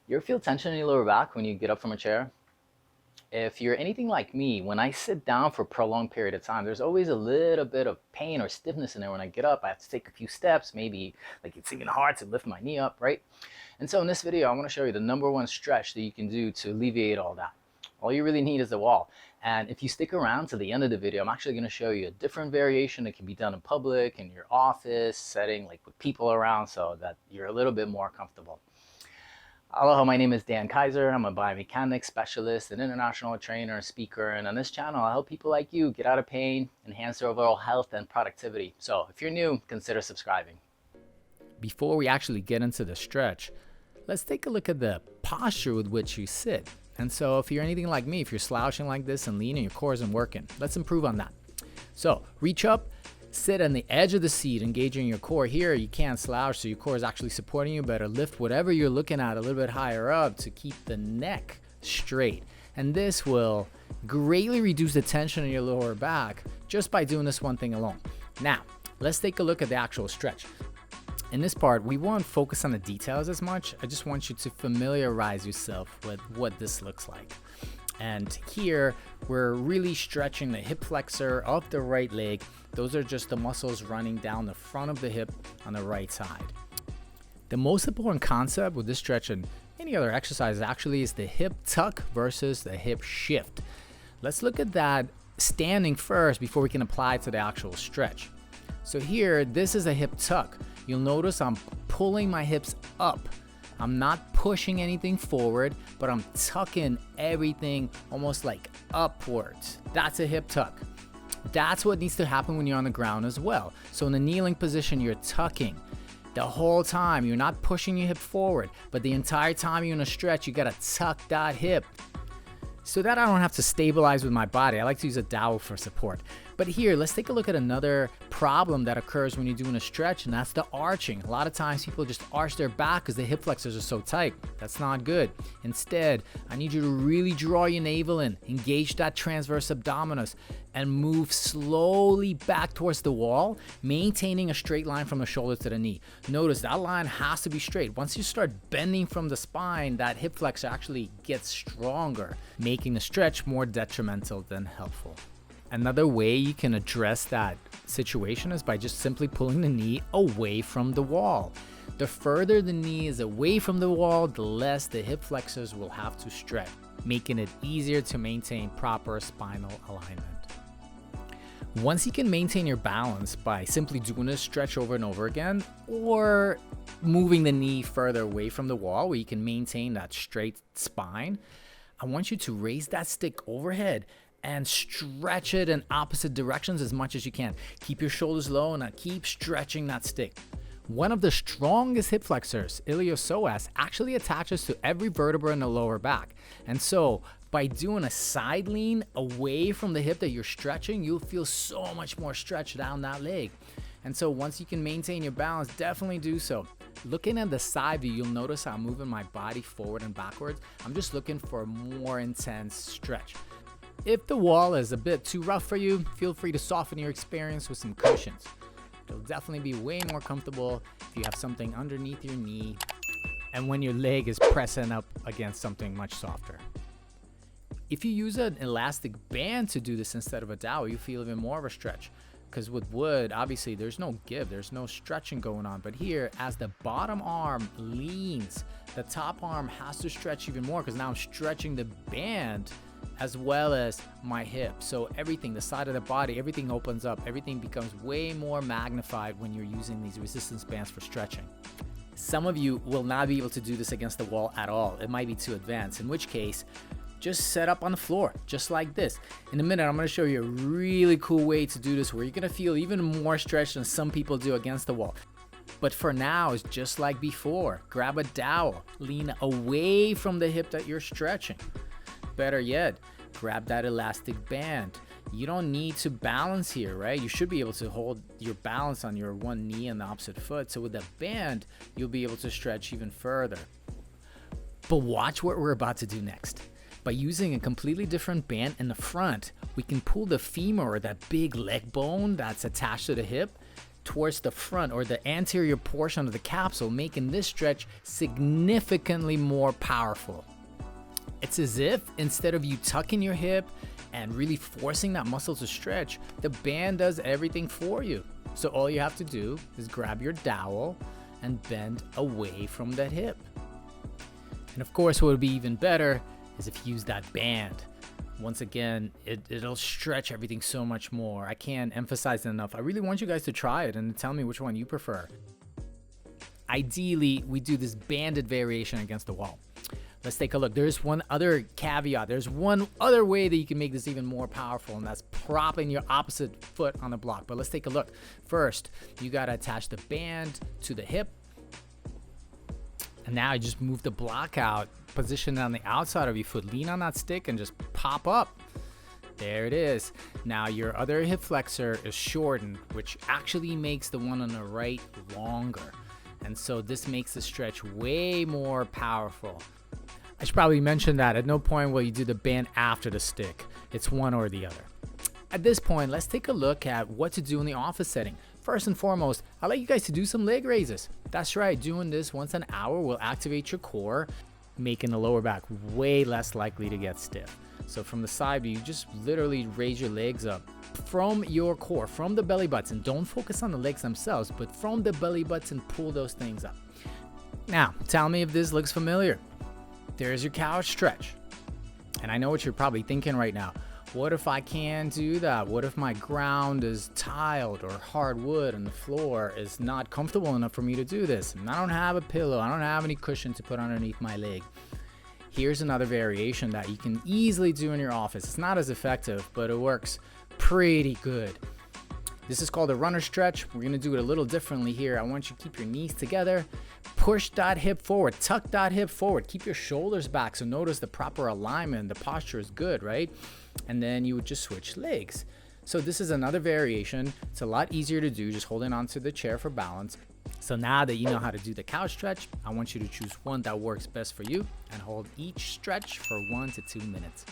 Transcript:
You ever feel tension in your lower back when you get up from a chair? If you're anything like me, when I sit down for a prolonged period of time, there's always a little bit of pain or stiffness in there. When I get up, I have to take a few steps, maybe like it's even hard to lift my knee up, right? And so in this video, I want to show you the number one stretch that you can do to alleviate all that. All you really need is the wall. And if you stick around to the end of the video, I'm actually going to show you a different variation that can be done in public, in your office setting, like with people around, so that you're a little bit more comfortable. Aloha, my name is Dan Kayser. I'm a biomechanics specialist, an international trainer, speaker, and on this channel, I help people like you get out of pain, enhance their overall health and productivity. So if you're new, consider subscribing. Before we actually get into the stretch, let's take a look at the posture with which you sit. And so if you're anything like me, if you're slouching like this and leaning, your core isn't working. Let's improve on that. So reach up, sit on the edge of the seat, engaging your core. Here, you can't slouch, so your core is actually supporting you better. Lift whatever you're looking at a little bit higher up to keep the neck straight. And this will greatly reduce the tension in your lower back just by doing this one thing alone. Now, let's take a look at the actual stretch. In this part, we won't focus on the details as much. I just want you to familiarize yourself with what this looks like. And here, we're really stretching the hip flexor of the right leg. Those are just the muscles running down the front of the hip on the right side. The most important concept with this stretch and any other exercise actually is the hip tuck versus the hip shift. Let's look at that standing first before we can apply it to the actual stretch. So here, this is a hip tuck. You'll notice I'm pulling my hips up. I'm not pushing anything forward, but I'm tucking everything almost like upwards. That's a hip tuck. That's what needs to happen when you're on the ground as well. So in the kneeling position, you're tucking the whole time. You're not pushing your hip forward, but the entire time you're in a stretch, you gotta tuck that hip so that I don't have to stabilize with my body. I like to use a dowel for support. But here, let's take a look at another problem that occurs when you're doing a stretch, and that's the arching. A lot of times people just arch their back because the hip flexors are so tight. That's not good. Instead, I need you to really draw your navel in, engage that transverse abdominis, and move slowly back towards the wall, maintaining a straight line from the shoulder to the knee. Notice that line has to be straight. Once you start bending from the spine, that hip flexor actually gets stronger, making the stretch more detrimental than helpful. Another way you can address that situation is by just simply pulling the knee away from the wall. The further the knee is away from the wall, the less the hip flexors will have to stretch, making it easier to maintain proper spinal alignment. Once you can maintain your balance by simply doing this stretch over and over again, or moving the knee further away from the wall where you can maintain that straight spine, I want you to raise that stick overhead and stretch it in opposite directions as much as you can. Keep your shoulders low and keep stretching that stick. One of the strongest hip flexors, iliopsoas, actually attaches to every vertebra in the lower back. And so by doing a side lean away from the hip that you're stretching, you'll feel so much more stretch down that leg. And so once you can maintain your balance, definitely do so. Looking at the side view, you'll notice how I'm moving my body forward and backwards. I'm just looking for a more intense stretch. If the wall is a bit too rough for you, feel free to soften your experience with some cushions. It'll definitely be way more comfortable if you have something underneath your knee and when your leg is pressing up against something much softer. If you use an elastic band to do this instead of a dowel, you feel even more of a stretch. Because with wood, obviously, there's no give, there's no stretching going on. But here, as the bottom arm leans, the top arm has to stretch even more because now I'm stretching the band as well as my hip. So everything, the side of the body, everything opens up. Everything becomes way more magnified when you're using these resistance bands for stretching. Some of you will not be able to do this against the wall at all. It might be too advanced, in which case, just set up on the floor, just like this. In a minute, I'm gonna show you a really cool way to do this where you're gonna feel even more stretch than some people do against the wall. But for now, it's just like before. Grab a dowel, lean away from the hip that you're stretching. Better yet, grab that elastic band. You don't need to balance here, right? You should be able to hold your balance on your one knee and the opposite foot. So with the band, you'll be able to stretch even further. But watch what we're about to do next. By using a completely different band in the front, we can pull the femur, or that big leg bone that's attached to the hip, towards the front or the anterior portion of the capsule, making this stretch significantly more powerful. It's as if instead of you tucking your hip and really forcing that muscle to stretch, the band does everything for you. So all you have to do is grab your dowel and bend away from that hip. And of course, what would be even better is if you use that band. Once again, it'll stretch everything so much more. I can't emphasize it enough. I really want you guys to try it and tell me which one you prefer. Ideally, we do this banded variation against the wall. Let's take a look. There's one other caveat. There's one other way that you can make this even more powerful, and that's propping your opposite foot on the block. But let's take a look. First, you gotta attach the band to the hip. And now you just move the block out, position it on the outside of your foot, lean on that stick and just pop up. There it is. Now your other hip flexor is shortened, which actually makes the one on the right longer. And so this makes the stretch way more powerful. I should probably mention that at no point will you do the band after the stick. It's one or the other. At this point, let's take a look at what to do in the office setting. First and foremost, I'd like you guys to do some leg raises. That's right, doing this once an hour will activate your core, making the lower back way less likely to get stiff. So from the side view, you just literally raise your legs up from your core, from the belly button. Don't focus on the legs themselves, but from the belly button, pull those things up. Now, tell me if this looks familiar. There's your couch stretch. And I know what you're probably thinking right now. What if I can't do that? What if my ground is tiled or hardwood and the floor is not comfortable enough for me to do this? And I don't have a pillow. I don't have any cushion to put underneath my leg. Here's another variation that you can easily do in your office. It's not as effective, but it works pretty good. This is called a runner stretch. We're gonna do it a little differently here. I want you to keep your knees together, push that hip forward, tuck that hip forward, keep your shoulders back. So notice the proper alignment, the posture is good, right? And then you would just switch legs. So this is another variation. It's a lot easier to do, just holding onto the chair for balance. So now that you know how to do the couch stretch, I want you to choose one that works best for you and hold each stretch for 1 to 2 minutes.